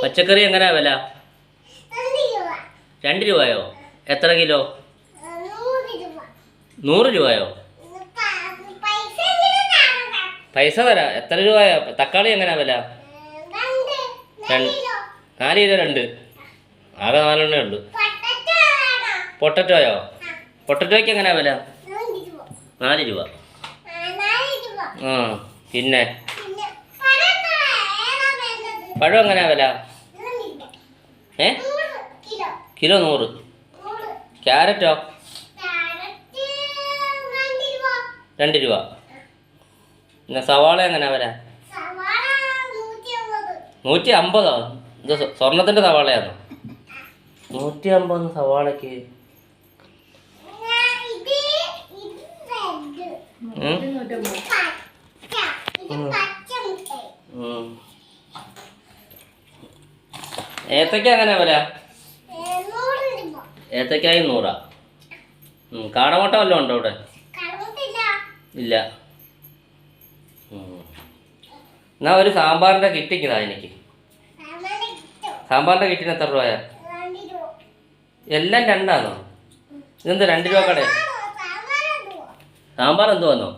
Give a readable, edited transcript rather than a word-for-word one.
പച്ചക്കറി എങ്ങനെയാ വില? 2 രൂപയോ? എത്ര കിലോ? 100 രൂപയോ? പൈസ തരാം. എത്ര രൂപയോ? തക്കാളി എങ്ങനെയാ വില? 4 കിലോ 2. ആകെ 4 ഉള്ളൂ. പൊട്ടറ്റോയോ? പൊട്ടറ്റോയ്ക്ക് എങ്ങനെയാ വില? 4 രൂപ. ആ പിന്നെ പഴം എങ്ങനെയാ വില? കിലോ 100. ക്യാരറ്റോ? 2 രൂപ. പിന്നെ സവാള എങ്ങനെയാ വില? 150. ഇത് സ്വർണത്തിൻ്റെ സവാളയാണോ? 150 സവാളക്ക്. ഏത്തക്ക എങ്ങനെയാ വില? ഏത്തക്കായി 100. കാടമുട്ട വല്ലതും ഉണ്ടോ ഇവിടെ? ഇല്ല. എന്നാ ഒരു സാമ്പാറിൻ്റെ കിറ്റിക്കതാ എനിക്ക്. സാമ്പാറിൻ്റെ കിറ്റിന് എത്ര രൂപയാ? എല്ലാം 2 ഇതെന്താ 2 രൂപ കട? സാമ്പാർ എന്തു വന്നോ?